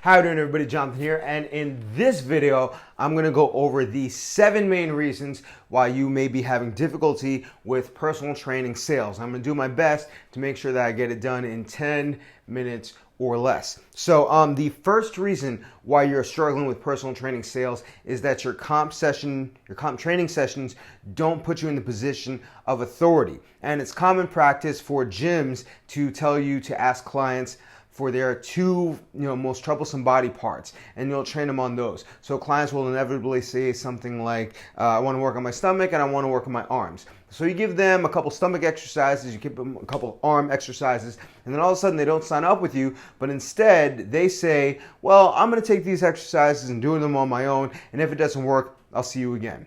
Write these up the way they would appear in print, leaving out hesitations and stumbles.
How you doing, everybody? Jonathan here, and in this video I'm going to go over the 7 main reasons why you may be having difficulty with personal training sales. I'm going to do my best to make sure that I get it done in 10 minutes or less. So the first reason why you're struggling with personal training sales is that your comp training sessions don't put you in the position of authority. And it's common practice for gyms to tell you to ask clients for their two most troublesome body parts, and you'll train them on those. So clients will inevitably say something like, I want to work on my stomach and I want to work on my arms. So you give them a couple stomach exercises, you give them a couple arm exercises, and then all of a sudden they don't sign up with you, but instead they say, well, I'm going to take these exercises and do them on my own, and if it doesn't work, I'll see you again.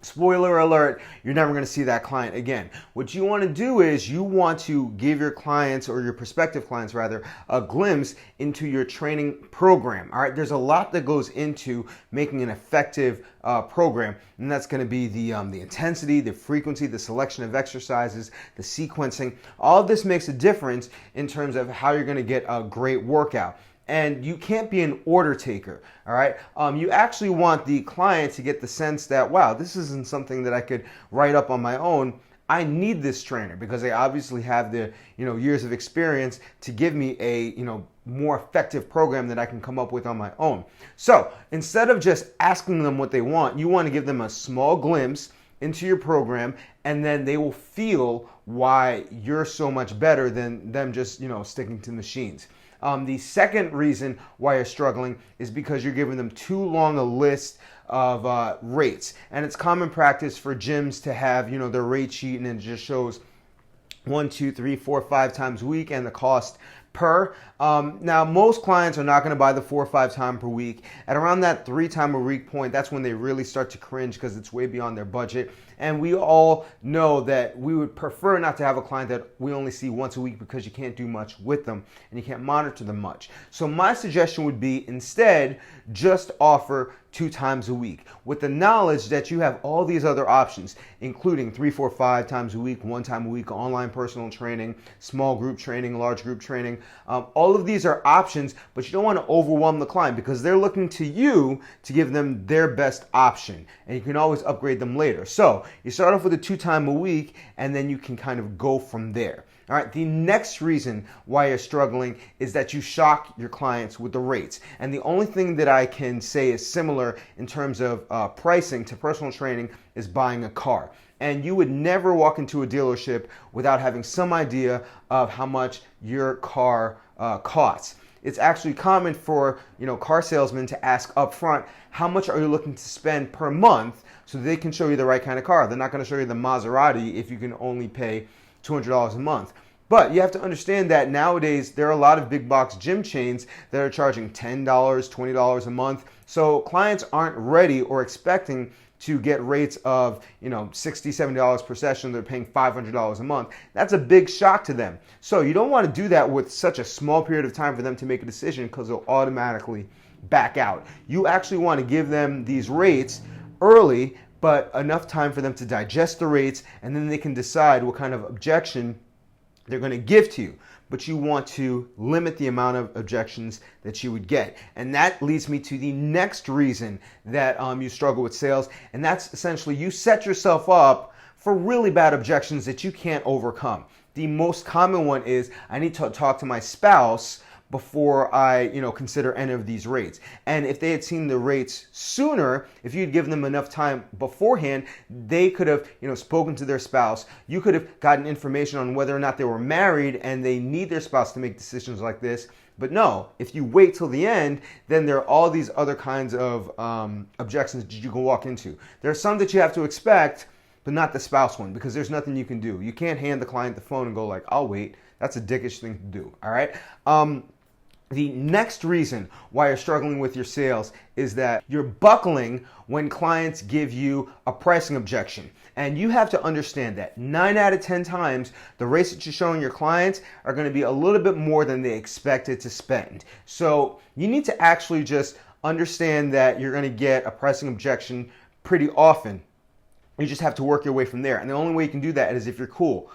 Spoiler alert, you're never going to see that client again. What you want to do is you want to give your clients, or your prospective clients rather, a glimpse into your training program. All right, there's a lot that goes into making an effective program, and that's going to be the intensity, the frequency, the selection of exercises, the sequencing. All of this makes a difference in terms of how you're going to get a great workout. And you can't be an order taker, all right? You actually want the client to get the sense that, wow, this isn't something that I could write up on my own. I need this trainer because they obviously have the years of experience to give me a more effective program that I can come up with on my own. So instead of just asking them what they want, you want to give them a small glimpse into your program, and then they will feel why you're so much better than them just sticking to machines. The second reason why you're struggling is because you're giving them too long a list of rates. And it's common practice for gyms to have, their rate sheet, and it just shows 1, 2, 3, 4, 5 times a week and the cost per. Now, most clients are not going to buy the 4 or 5 times per week. At around that 3 times a week point, that's when they really start to cringe because it's way beyond their budget. And we all know that we would prefer not to have a client that we only see once a week because you can't do much with them and you can't monitor them much. So my suggestion would be instead just offer 2 times a week with the knowledge that you have all these other options, including 3, 4, 5 times a week, 1 time a week, online personal training, small group training, large group training. All of these are options, but you don't want to overwhelm the client because they're looking to you to give them their best option, and you can always upgrade them later. So you start off with a 2 times a week, and then you can kind of go from there. All right, the next reason why you're struggling is that you shock your clients with the rates. And the only thing that I can say is similar in terms of pricing to personal training is buying a car. And you would never walk into a dealership without having some idea of how much your car costs. It's actually common for car salesmen to ask up front, how much are you looking to spend per month, so they can show you the right kind of car. They're not going to show you the Maserati if you can only pay $200 a month. But you have to understand that nowadays there are a lot of big box gym chains that are charging $10, $20 a month. So clients aren't ready or expecting to get rates of $60, $70 per session. They're paying $500 a month. That's a big shock to them. So you don't want to do that with such a small period of time for them to make a decision, because they'll automatically back out. You actually want to give them these rates early, but enough time for them to digest the rates, and then they can decide what kind of objection they're going to give to you. But you want to limit the amount of objections that you would get. And that leads me to the next reason that you struggle with sales, and that's essentially you set yourself up for really bad objections that you can't overcome. The most common one is, I need to talk to my spouse before I consider any of these rates. And if they had seen the rates sooner, if you'd given them enough time beforehand, they could have spoken to their spouse. You could have gotten information on whether or not they were married and they need their spouse to make decisions like this. But no, if you wait till the end, then there are all these other kinds of objections that you can walk into. There are some that you have to expect, but not the spouse one, because there's nothing you can do. You can't hand the client the phone and go like, I'll wait. That's a dickish thing to do, all right? The next reason why you're struggling with your sales is that you're buckling when clients give you a pricing objection. And you have to understand that 9 out of 10 times, the rates that you're showing your clients are going to be a little bit more than they expected to spend. So you need to actually just understand that you're going to get a pricing objection pretty often. You just have to work your way from there. And the only way you can do that is if you're cool.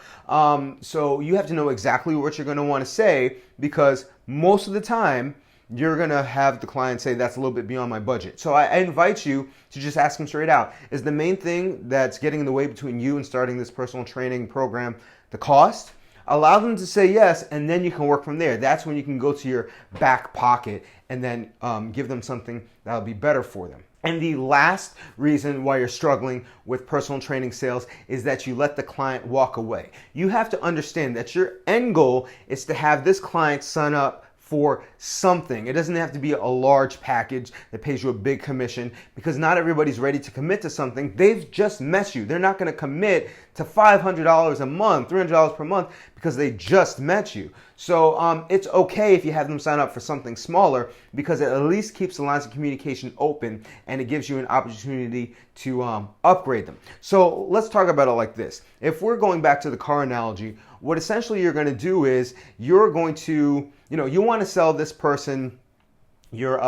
So you have to know exactly what you're going to want to say, because most of the time, you're gonna have the client say that's a little bit beyond my budget. So I invite you to just ask them straight out. Is the main thing that's getting in the way between you and starting this personal training program the cost? Allow them to say yes, and then you can work from there. That's when you can go to your back pocket and then give them something that'll be better for them. And the last reason why you're struggling with personal training sales is that you let the client walk away. You have to understand that your end goal is to have this client sign up for something. It doesn't have to be a large package that pays you a big commission, because not everybody's ready to commit to something. They've just met you. They're not going to commit to $500 a month, $300 per month, because they just met you. So it's okay if you have them sign up for something smaller, because it at least keeps the lines of communication open and it gives you an opportunity to upgrade them. So let's talk about it like this. If we're going back to the car analogy, what essentially you're going to do is you're going to, you want to sell this person your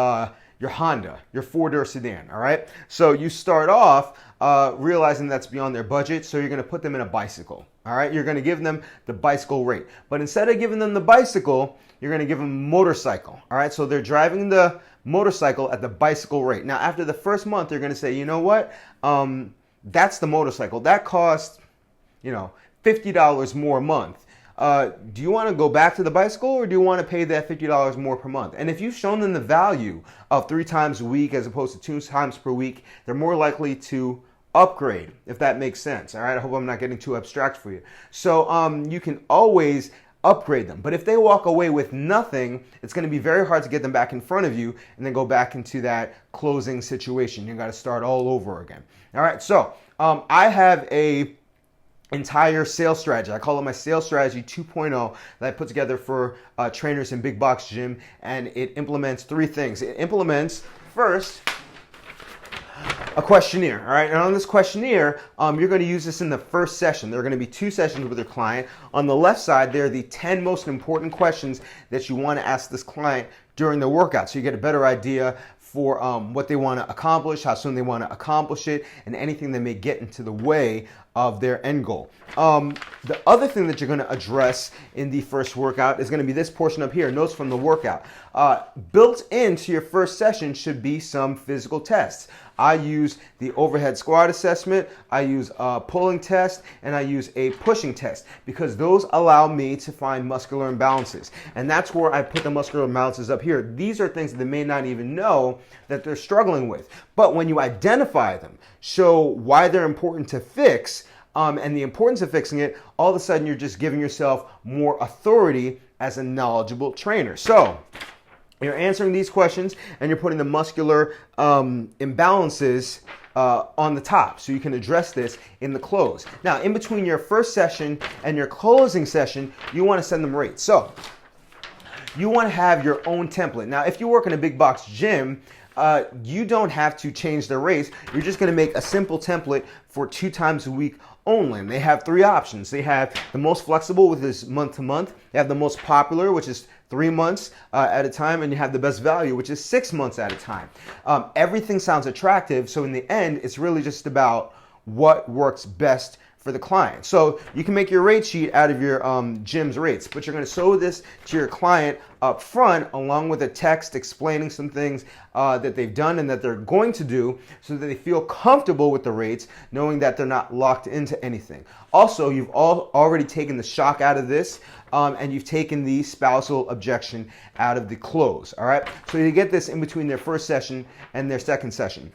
Honda, your four-door sedan, all right? So you start off realizing that's beyond their budget, so you're going to put them in a bicycle, all right? You're going to give them the bicycle rate. But instead of giving them the bicycle, you're going to give them a motorcycle, all right? So they're driving the motorcycle at the bicycle rate. Now, after the first month, they're going to say, you know what? That's the motorcycle. That costs, $50 more a month. Do you want to go back to the bicycle, or do you want to pay that $50 more per month? And if you've shown them the value of 3 times a week as opposed to 2 times per week, they're more likely to upgrade, if that makes sense. All right, I hope I'm not getting too abstract for you. So you can always upgrade them. But if they walk away with nothing, it's going to be very hard to get them back in front of you and then go back into that closing situation. You got to start all over again. All right, so I have a entire sales strategy. I call it my sales strategy 2.0 that I put together for trainers in big box gym, and it implements 3 things. It implements, first, a questionnaire, all right? And on this questionnaire, you're going to use this in the first session. There are going to be 2 sessions with your client. On the left side, there are the 10 most important questions that you want to ask this client during the workout, so you get a better idea for what they want to accomplish, how soon they want to accomplish it, and anything that may get into the way of their end goal. The other thing that you're going to address in the first workout is going to be this portion up here, notes from the workout. Built into your first session should be some physical tests. I use the overhead squat assessment, I use a pulling test, and I use a pushing test, because those allow me to find muscular imbalances. And that's where I put the muscular imbalances up here. These are things that they may not even know that they're struggling with. But when you identify them, show why they're important to fix, and the importance of fixing it, all of a sudden you're just giving yourself more authority as a knowledgeable trainer. So you're answering these questions and you're putting the muscular imbalances on the top, so you can address this in the close. Now, in between your first session and your closing session, you want to send them rates. So you want to have your own template. Now, if you work in a big box gym, you don't have to change the rates. You're just going to make a simple template for 2 times a week only. And they have 3 options. They have the most flexible, which is month to month. They have the most popular, which is 3 months at a time, and you have the best value, which is 6 months at a time. Everything sounds attractive, so in the end, it's really just about what works best for the client. So you can make your rate sheet out of your gym's rates, but you're going to show this to your client up front along with a text explaining some things that they've done and that they're going to do, so that they feel comfortable with the rates, knowing that they're not locked into anything. Also, you've already taken the shock out of this, and you've taken the spousal objection out of the close, all right? So you get this in between their first session and their second session.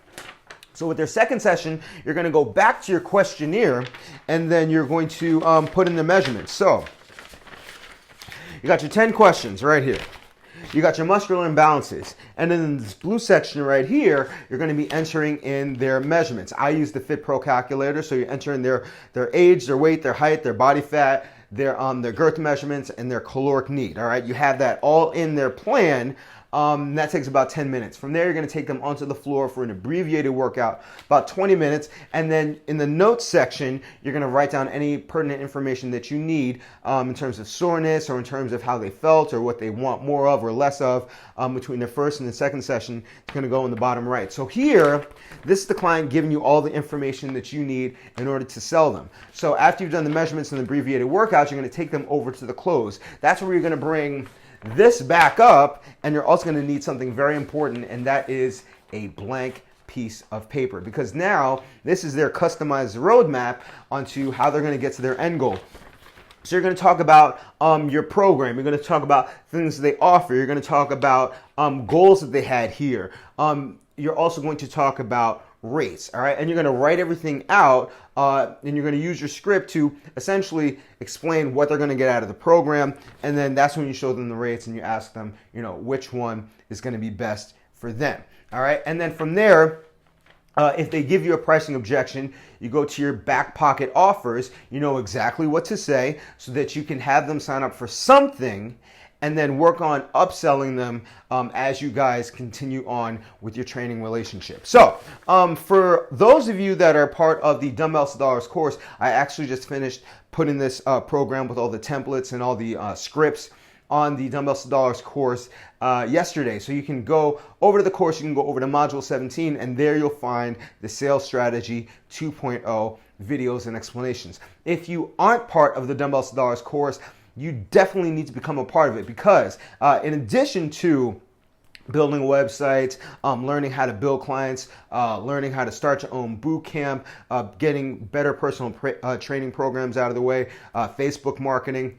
So with their second session, you're going to go back to your questionnaire, and then you're going to put in the measurements. So you got your 10 questions right here. You got your muscular imbalances. And then in this blue section right here, you're going to be entering in their measurements. I use the Fit Pro calculator, so you enter in their age, their weight, their height, their body fat, their girth measurements, and their caloric need. All right, you have that all in their plan. That takes about 10 minutes. From there, you're going to take them onto the floor for an abbreviated workout, about 20 minutes. And then in the notes section, you're going to write down any pertinent information that you need in terms of soreness, or in terms of how they felt, or what they want more of or less of between their first and the second session. It's going to go in the bottom right. So here, this is the client giving you all the information that you need in order to sell them. So after you've done the measurements and the abbreviated workouts, you're going to take them over to the close. That's where you're going to bring this back up, and you're also going to need something very important, and that is a blank piece of paper, because now this is their customized roadmap onto how they're going to get to their end goal. So you're going to talk about your program. You're going to talk about things they offer. You're going to talk about goals that they had here. You're also going to talk about rates, all right? And you're going to write everything out, and you're going to use your script to essentially explain what they're going to get out of the program. And then that's when you show them the rates and you ask them, you know, which one is going to be best for them, all right? And then from there, if they give you a pricing objection, you go to your back pocket offers. You know exactly what to say so that you can have them sign up for something and then work on upselling them as you guys continue on with your training relationship. So for those of you that are part of the Dumbbells to Dollars course, I actually just finished putting this program with all the templates and all the scripts on the Dumbbells to Dollars course yesterday. So you can go over to the course, you can go over to Module 17, and there you'll find the Sales Strategy 2.0 videos and explanations. If you aren't part of the Dumbbells to Dollars course, you definitely need to become a part of it, because in addition to building websites, learning how to build clients, learning how to start your own boot camp, getting better personal training programs out of the way, Facebook marketing,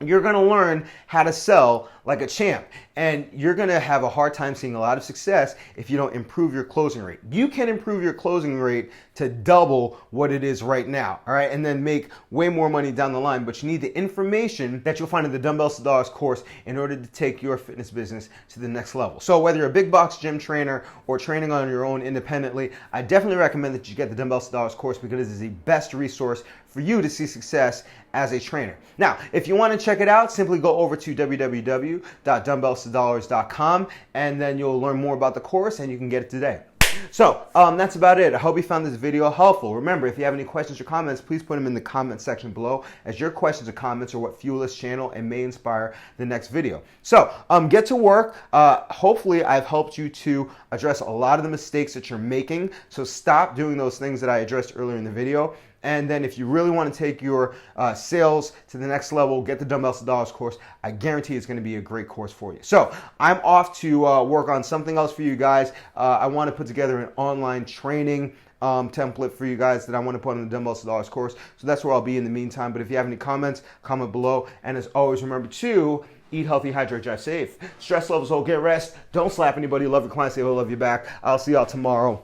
you're going to learn how to sell like a champ, and you're going to have a hard time seeing a lot of success if you don't improve your closing rate. You can improve your closing rate to double what it is right now, all right, and then make way more money down the line, but you need the information that you'll find in the Dumbbells to Dollars course in order to take your fitness business to the next level. So whether you're a big box gym trainer or training on your own independently, I definitely recommend that you get the Dumbbells to Dollars course, because it is the best resource for you to see success as a trainer. Now, if you want to check it out, simply go over to www.dumbbellstodollars.com, and then you'll learn more about the course and you can get it today. So that's about it. I hope you found this video helpful. Remember, if you have any questions or comments, please put them in the comment section below, as your questions or comments are what fuel this channel and may inspire the next video. So get to work. Hopefully I've helped you to address a lot of the mistakes that you're making. So stop doing those things that I addressed earlier in the video. And then if you really want to take your sales to the next level, get the Dumbbells to Dollars course. I guarantee it's going to be a great course for you. So I'm off to work on something else for you guys. I want to put together an online training template for you guys that I want to put on the Dumbbells to Dollars course. So that's where I'll be in the meantime. But if you have any comments, comment below. And as always, remember to eat healthy, hydrate, drive safe. Stress levels low, get rest. Don't slap anybody. Love your clients, they will love you back. I'll see y'all tomorrow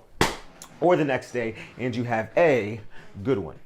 or the next day, and you have a good one.